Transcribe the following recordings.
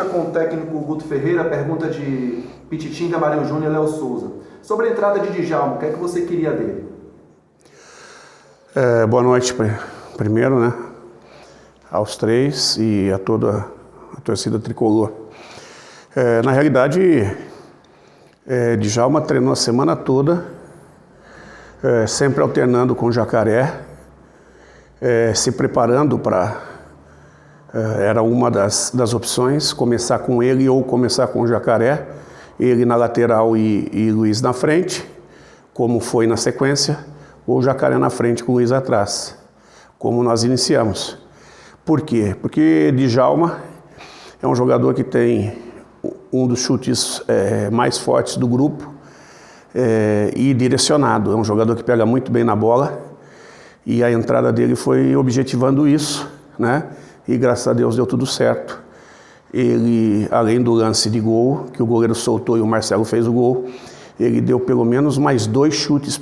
Entrevista com o técnico Guto Ferreira, pergunta de Pititinga, Marinho Júnior e Léo Souza. Sobre a entrada de Djalma, o que é que você queria dele? Boa noite, primeiro, né, aos três e a toda a torcida tricolor. Na realidade, Djalma treinou a semana toda, sempre alternando com o Jacaré, se preparando para... era uma das opções, começar com ele ou começar com o Jacaré, ele na lateral e Luiz na frente, como foi na sequência, ou o Jacaré na frente com o Luiz atrás, como nós iniciamos. Por quê? Porque Djalma é um jogador que tem um dos chutes mais fortes do grupo e direcionado. É um jogador que pega muito bem na bola e a entrada dele foi objetivando isso, né? E graças a Deus deu tudo certo. Ele, além do lance de gol, que o goleiro soltou e o Marcelo fez o gol, ele deu pelo menos mais 2 chutes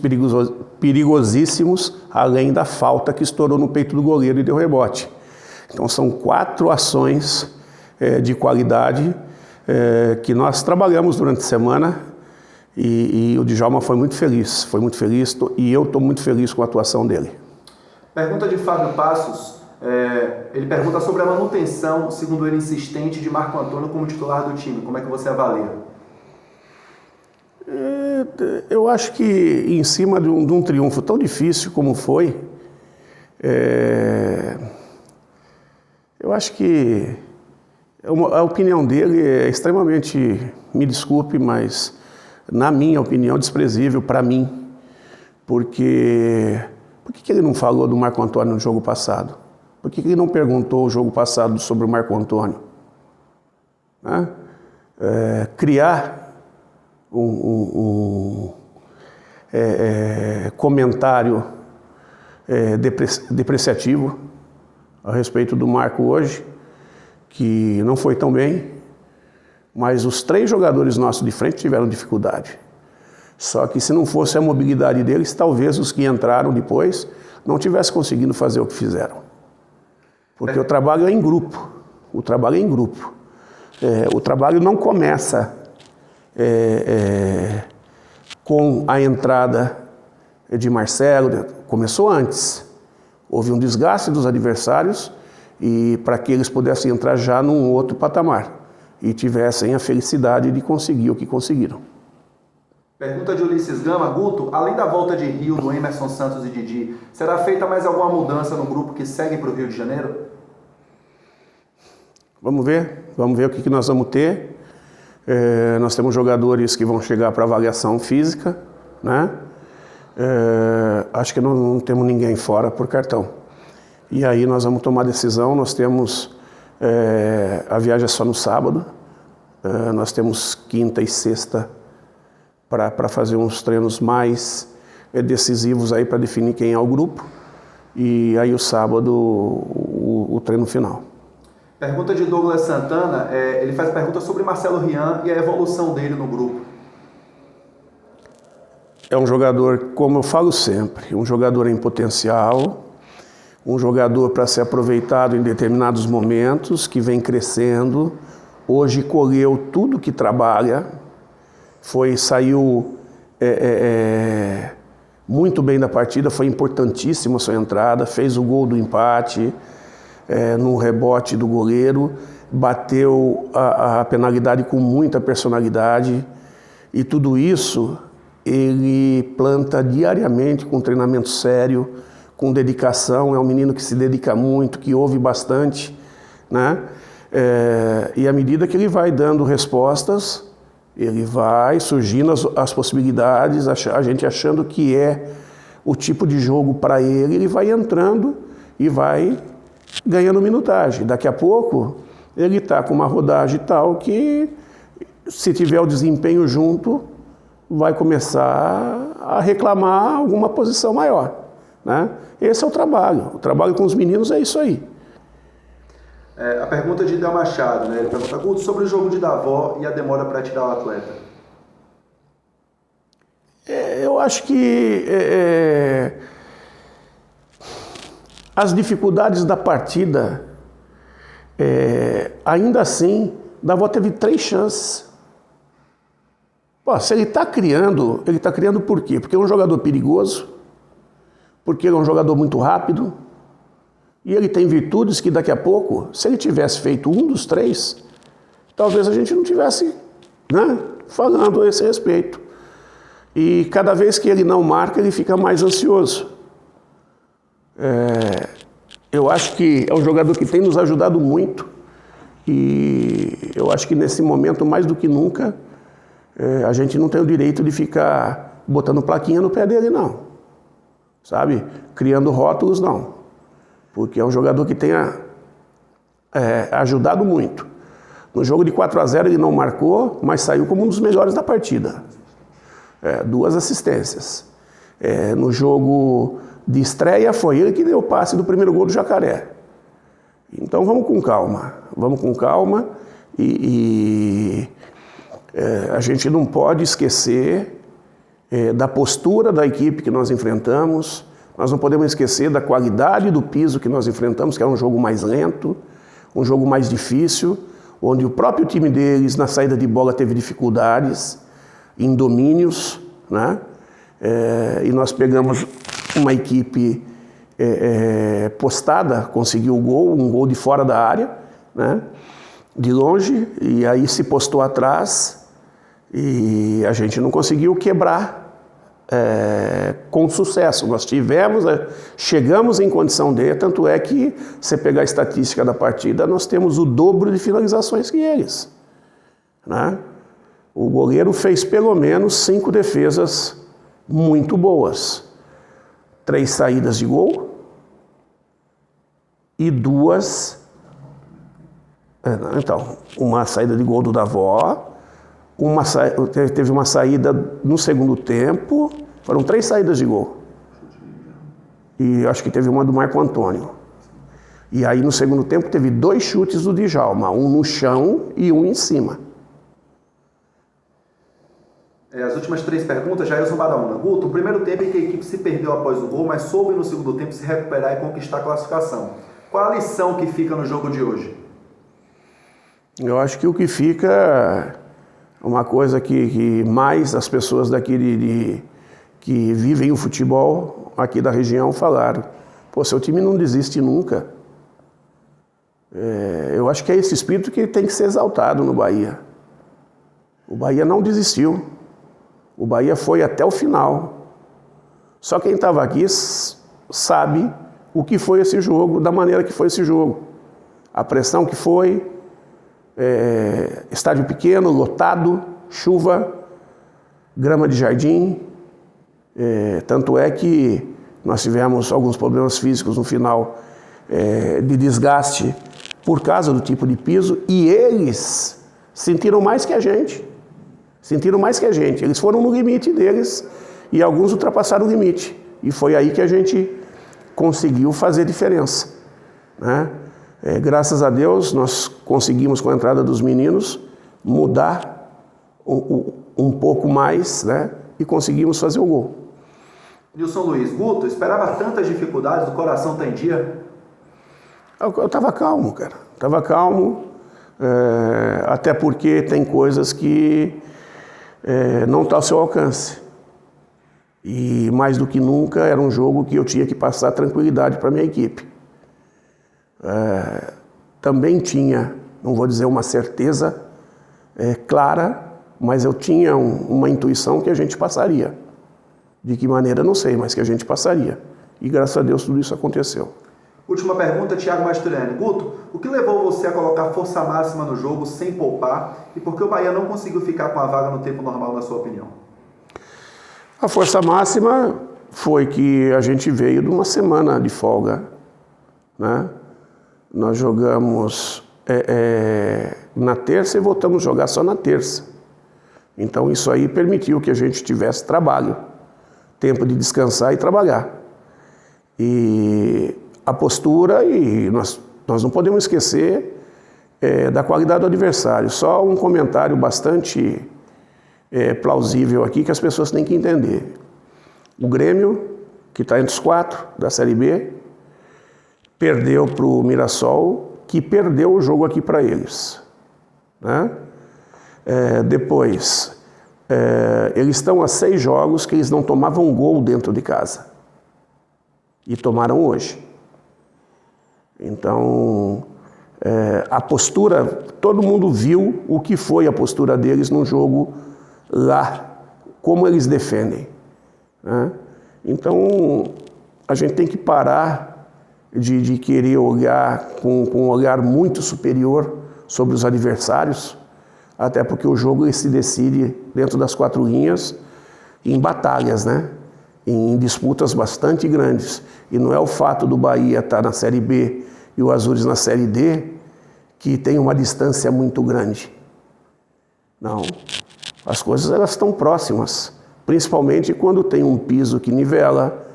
perigosíssimos, além da falta que estourou no peito do goleiro e deu rebote. Então são 4 ações de qualidade que nós trabalhamos durante a semana e o Djalma foi muito feliz e eu estou muito feliz com a atuação dele. Pergunta de Fábio Passos. Ele pergunta sobre a manutenção, segundo ele, insistente de Marco Antônio como titular do time. Como é que você avalia? Eu acho que em cima de um triunfo tão difícil como foi, eu acho que a opinião dele é extremamente, me desculpe, mas na minha opinião desprezível para mim, porque por que ele não falou do Marco Antônio no jogo passado? Por que ele não perguntou o jogo passado sobre o Marco Antônio? Né? Criar um comentário depreciativo a respeito do Marco hoje, que não foi tão bem, mas os 3 jogadores nossos de frente tiveram dificuldade. Só que se não fosse a mobilidade deles, talvez os que entraram depois não tivessem conseguido fazer o que fizeram. Porque o trabalho é em grupo. O trabalho é em grupo. O trabalho não começa com a entrada de Marcelo, começou antes. Houve um desgaste dos adversários e para que eles pudessem entrar já num outro patamar e tivessem a felicidade de conseguir o que conseguiram. Pergunta de Ulisses Gama. Guto, além da volta de Rio, do Emerson Santos e Didi, será feita mais alguma mudança no grupo que segue para o Rio de Janeiro? Vamos ver o que nós vamos ter. Nós temos jogadores que vão chegar para avaliação física, né? Acho que não temos ninguém fora por cartão. E aí nós vamos tomar decisão. Nós temos a viagem é só no sábado, nós temos quinta e sexta para fazer uns treinos mais decisivos aí para definir quem é o grupo, e aí o sábado o treino final. Pergunta de Douglas Santana. Ele faz pergunta sobre Marcelo Rian e a evolução dele no grupo. É um jogador, como eu falo sempre, um jogador em potencial, um jogador para ser aproveitado em determinados momentos, que vem crescendo. Hoje colheu tudo que trabalha, saiu muito bem da partida, foi importantíssima a sua entrada, fez o gol do empate no rebote do goleiro, bateu a penalidade com muita personalidade, e tudo isso ele planta diariamente com treinamento sério, com dedicação. É um menino que se dedica muito, que ouve bastante, né? E à medida que ele vai dando respostas, ele vai surgindo as possibilidades, a gente achando que é o tipo de jogo para ele vai entrando e vai ganhando minutagem. Daqui a pouco ele está com uma rodagem tal que, se tiver o desempenho junto, vai começar a reclamar alguma posição maior, né? Esse é o trabalho com os meninos é isso aí. A pergunta de Del Machado, né? Ele pergunta, Guto, sobre o jogo de Davó e a demora para tirar o atleta. Eu acho que as dificuldades da partida, ainda assim, Davó teve 3 chances. Pô, se ele está criando por quê? Porque é um jogador perigoso, porque ele é um jogador muito rápido, e ele tem virtudes que daqui a pouco, se ele tivesse feito um dos 3, talvez a gente não tivesse, né, falando a esse respeito. E cada vez que ele não marca, ele fica mais ansioso. Eu acho que é um jogador que tem nos ajudado muito, e eu acho que nesse momento, mais do que nunca, a gente não tem o direito de ficar botando plaquinha no pé dele, não. Sabe? Criando rótulos, não. Porque é um jogador que tem ajudado muito. No jogo de 4-0 ele não marcou, mas saiu como um dos melhores da partida. 2 assistências. No jogo de estreia foi ele que deu o passe do primeiro gol do Jacaré. Então vamos com calma e a gente não pode esquecer da postura da equipe que nós enfrentamos, nós não podemos esquecer da qualidade do piso que nós enfrentamos, que é um jogo mais lento, um jogo mais difícil, onde o próprio time deles na saída de bola teve dificuldades, em domínios, né? E nós pegamos uma equipe postada, conseguiu o gol, um gol de fora da área, né? De longe, e aí se postou atrás e a gente não conseguiu quebrar com sucesso. Nós chegamos em condição de, tanto é que você pegar a estatística da partida, nós temos o dobro de finalizações que eles, né? O goleiro fez pelo menos 5 defesas muito boas, 3 saídas de gol e 2... Então, uma saída de gol do Davó, teve uma saída no segundo tempo, foram 3 saídas de gol. E acho que teve uma do Marco Antônio. E aí no segundo tempo teve 2 chutes do Djalma, um no chão e um em cima. As últimas 3 perguntas, Jailson Badaúna. Guto, o primeiro tempo em que a equipe se perdeu após o gol, mas soube no segundo tempo se recuperar e conquistar a classificação. Qual a lição que fica no jogo de hoje? Eu acho que o que fica é uma coisa que mais as pessoas daqui que vivem o futebol aqui da região falaram. Pô, seu time não desiste nunca. Eu acho que é esse espírito que tem que ser exaltado no Bahia. O Bahia não desistiu. O Bahia foi até o final. Só quem estava aqui sabe o que foi esse jogo, da maneira que foi esse jogo. A pressão que foi, estádio pequeno, lotado, chuva, grama de jardim. Tanto é que nós tivemos alguns problemas físicos no final, de desgaste por causa do tipo de piso, e eles sentiram mais que a gente. Eles foram no limite deles e alguns ultrapassaram o limite. E foi aí que a gente conseguiu fazer diferença, né? Graças a Deus, nós conseguimos, com a entrada dos meninos, mudar um pouco mais, né? E conseguimos fazer o gol. Nilson Luiz, Guto, esperava tantas dificuldades, o coração tá em dia? Eu estava calmo, cara. Estava calmo, até porque tem coisas que não estão ao seu alcance. E mais do que nunca, era um jogo que eu tinha que passar tranquilidade para a minha equipe. Também tinha, não vou dizer uma certeza clara, mas eu tinha uma intuição que a gente passaria. De que maneira, não sei, mas que a gente passaria. E graças a Deus tudo isso aconteceu. Última pergunta, Thiago Mastroianni. Guto, o que levou você a colocar força máxima no jogo sem poupar e por que o Bahia não conseguiu ficar com a vaga no tempo normal, na sua opinião? A força máxima foi que a gente veio de uma semana de folga, né? Nós jogamos na terça e voltamos a jogar só na terça. Então isso aí permitiu que a gente tivesse trabalho, tempo de descansar e trabalhar. E a postura, e nós não podemos esquecer da qualidade do adversário. Só um comentário bastante plausível aqui que as pessoas têm que entender. O Grêmio, que está entre os 4 da Série B, perdeu para o Mirassol, que perdeu o jogo aqui para eles. né? Depois, eles estão há 6 jogos que eles não tomavam gol dentro de casa. E tomaram hoje. Então, a postura, todo mundo viu o que foi a postura deles no jogo lá, como eles defendem, né? Então, a gente tem que parar de querer olhar com um olhar muito superior sobre os adversários, até porque o jogo ele se decide dentro das 4 linhas em batalhas, né? Em disputas bastante grandes. E não é o fato do Bahia estar na Série B e o Azures na Série D que tem uma distância muito grande. Não. As coisas elas estão próximas, principalmente quando tem um piso que nivela,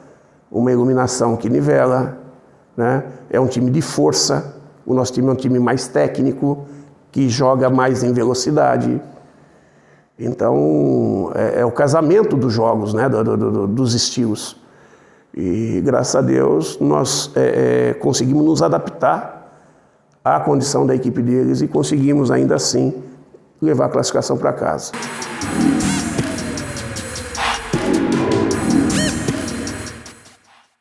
uma iluminação que nivela, né? É um time de força, o nosso time é um time mais técnico, que joga mais em velocidade. Então, é o casamento dos jogos, né? Dos estilos. E, graças a Deus, nós conseguimos nos adaptar à condição da equipe deles e conseguimos, ainda assim, levar a classificação para casa.